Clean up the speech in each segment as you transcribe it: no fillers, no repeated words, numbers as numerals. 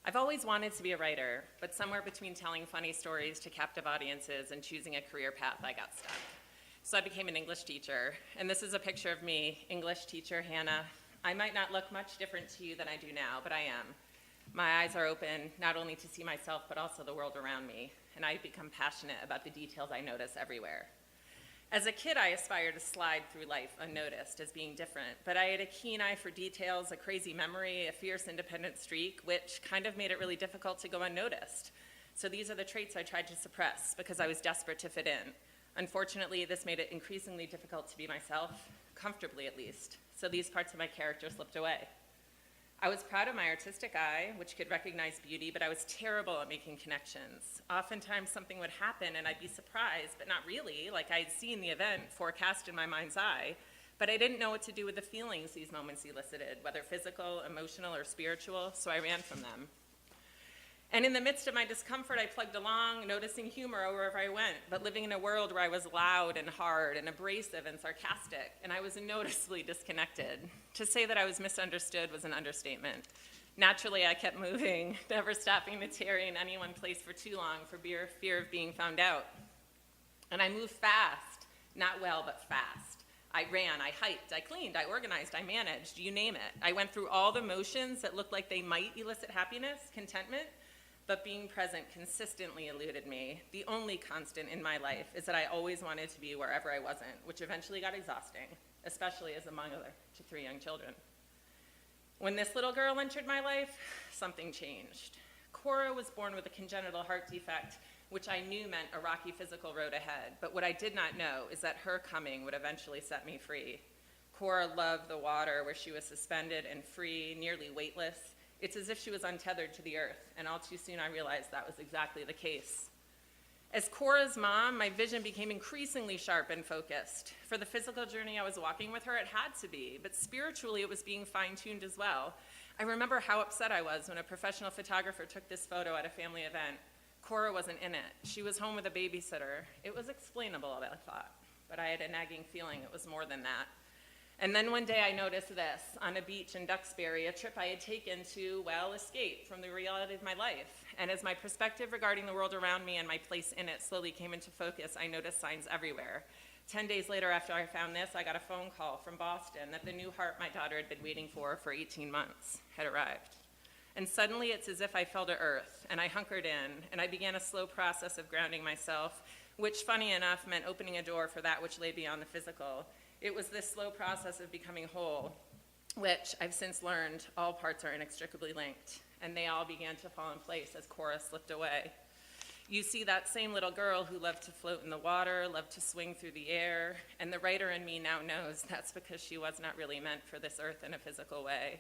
I've always wanted to be a writer, but somewhere between telling funny stories to captive audiences and choosing a career path, I got stuck. So I became an English teacher, and this is a picture of me, English teacher Hannah. I might not look much different to you than I do now, but I am. My eyes are open not only to see myself, but also the world around me, and I become passionate about the details I notice everywhere. As a kid, I aspired to slide through life unnoticed as being different, but I had a keen eye for details, a crazy memory, a fierce independent streak, which kind of made it really difficult to go unnoticed. So these are the traits I tried to suppress because I was desperate to fit in. Unfortunately, this made it increasingly difficult to be myself, comfortably at least, so these parts of my character slipped away. I was proud of my artistic eye, which could recognize beauty, but I was terrible at making connections. Oftentimes something would happen and I'd be surprised, but not really, like I'd seen the event forecast in my mind's eye, but I didn't know what to do with the feelings these moments elicited, whether physical, emotional, or spiritual, so I ran from them. And in the midst of my discomfort, I plugged along, noticing humor wherever I went, but living in a world where I was loud and hard and abrasive and sarcastic, and I was noticeably disconnected. To say that I was misunderstood was an understatement. Naturally, I kept moving, never stopping to tarry in any one place for too long for fear of being found out. And I moved fast, not well, but fast. I ran, I hiked, I cleaned, I organized, I managed, you name it. I went through all the motions that looked like they might elicit happiness, contentment, but being present consistently eluded me. The only constant in my life is that I always wanted to be wherever I wasn't, which eventually got exhausting, especially as a mother to 3 young children. When this little girl entered my life, something changed. Cora was born with a congenital heart defect, which I knew meant a rocky physical road ahead, but what I did not know is that her coming would eventually set me free. Cora loved the water where she was suspended and free, nearly weightless. It's as if she was untethered to the earth, and all too soon I realized that was exactly the case. As Cora's mom, my vision became increasingly sharp and focused. For the physical journey I was walking with her, it had to be, but spiritually it was being fine-tuned as well. I remember how upset I was when a professional photographer took this photo at a family event. Cora wasn't in it. She was home with a babysitter. It was explainable, I thought, but I had a nagging feeling it was more than that. And then one day I noticed this on a beach in Duxbury, a trip I had taken to, well, escape from the reality of my life. And as my perspective regarding the world around me and my place in it slowly came into focus, I noticed signs everywhere. 10 days later after I found this, I got a phone call from Boston that the new heart my daughter had been waiting for 18 months had arrived. And suddenly it's as if I fell to earth, and I hunkered in, and I began a slow process of grounding myself, which, funny enough, meant opening a door for that which lay beyond the physical. It was this slow process of becoming whole, which I've since learned all parts are inextricably linked, and they all began to fall in place as Cora slipped away. You see that same little girl who loved to float in the water, loved to swing through the air, and the writer in me now knows that's because she was not really meant for this earth in a physical way.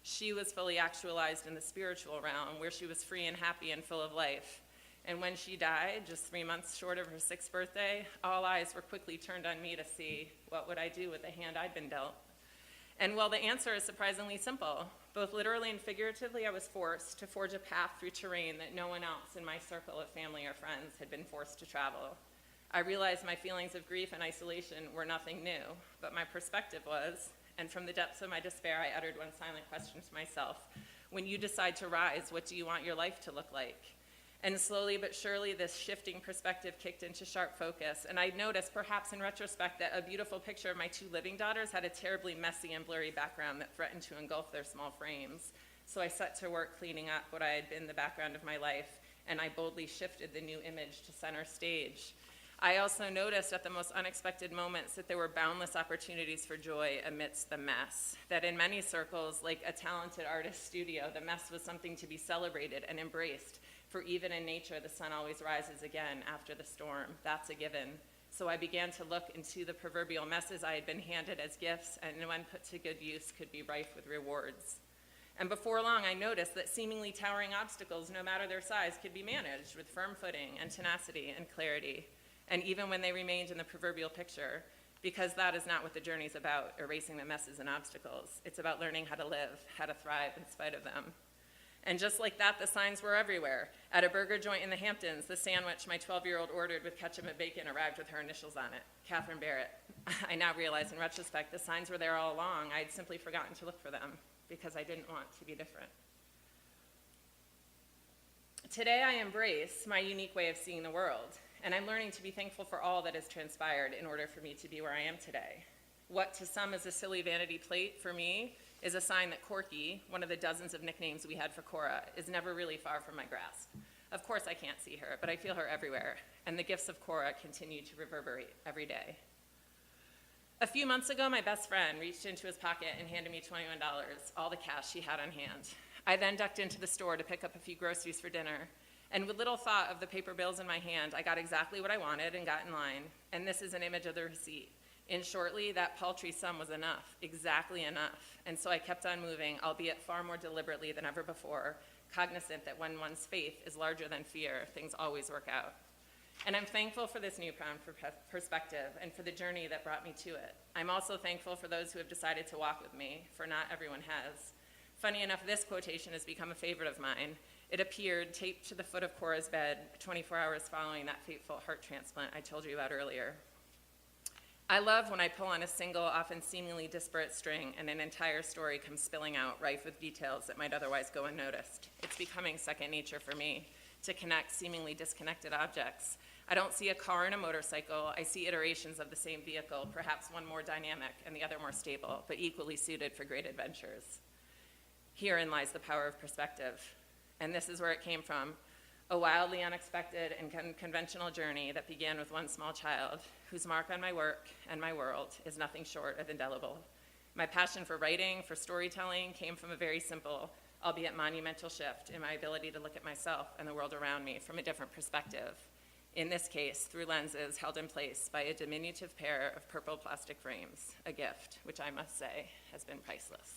She was fully actualized in the spiritual realm, where she was free and happy and full of life. And when she died, just 3 months short of her 6th birthday, all eyes were quickly turned on me to see what would I do with the hand I'd been dealt. And well, the answer is surprisingly simple. Both literally and figuratively, I was forced to forge a path through terrain that no one else in my circle of family or friends had been forced to travel. I realized my feelings of grief and isolation were nothing new, but my perspective was, and from the depths of my despair, I uttered one silent question to myself. When you decide to rise, what do you want your life to look like? And slowly but surely, this shifting perspective kicked into sharp focus. And I noticed, perhaps in retrospect, that a beautiful picture of my 2 living daughters had a terribly messy and blurry background that threatened to engulf their small frames. So I set to work cleaning up what I had been the background of my life, and I boldly shifted the new image to center stage. I also noticed at the most unexpected moments that there were boundless opportunities for joy amidst the mess. That in many circles, like a talented artist's studio, the mess was something to be celebrated and embraced. For even in nature, the sun always rises again after the storm. That's a given. So I began to look into the proverbial messes I had been handed as gifts, and when put to good use, could be rife with rewards. And before long, I noticed that seemingly towering obstacles, no matter their size, could be managed with firm footing and tenacity and clarity. And even when they remained in the proverbial picture, because that is not what the journey's about, erasing the messes and obstacles. It's about learning how to live, how to thrive in spite of them. And just like that, the signs were everywhere. At a burger joint in the Hamptons, the sandwich my 12-year-old ordered with ketchup and bacon arrived with her initials on it, Catherine Barrett. I now realize in retrospect the signs were there all along. I had simply forgotten to look for them because I didn't want to be different. Today I embrace my unique way of seeing the world, and I'm learning to be thankful for all that has transpired in order for me to be where I am today. What to some is a silly vanity plate, for me, is a sign that Corky, one of the dozens of nicknames we had for Cora, is never really far from my grasp. Of course I can't see her, but I feel her everywhere, and the gifts of Cora continue to reverberate every day. A few months ago, my best friend reached into his pocket and handed me $21, all the cash she had on hand. I then ducked into the store to pick up a few groceries for dinner, and with little thought of the paper bills in my hand, I got exactly what I wanted and got in line, and this is an image of the receipt. In shortly, that paltry sum was enough, exactly enough, and so I kept on moving, albeit far more deliberately than ever before, cognizant that when one's faith is larger than fear, things always work out. And I'm thankful for this newfound perspective and for the journey that brought me to it. I'm also thankful for those who have decided to walk with me, for not everyone has. Funny enough, this quotation has become a favorite of mine. It appeared taped to the foot of Cora's bed 24 hours following that fateful heart transplant I told you about earlier. I love when I pull on a single, often seemingly disparate string and an entire story comes spilling out, rife with details that might otherwise go unnoticed. It's becoming second nature for me to connect seemingly disconnected objects. I don't see a car and a motorcycle. I see iterations of the same vehicle, perhaps one more dynamic and the other more stable, but equally suited for great adventures. Herein lies the power of perspective, and this is where it came from, a wildly unexpected and conventional journey that began with one small child, whose mark on my work and my world is nothing short of indelible. My passion for writing, for storytelling, came from a very simple, albeit monumental shift in my ability to look at myself and the world around me from a different perspective. In this case, through lenses held in place by a diminutive pair of purple plastic frames, a gift, which I must say has been priceless.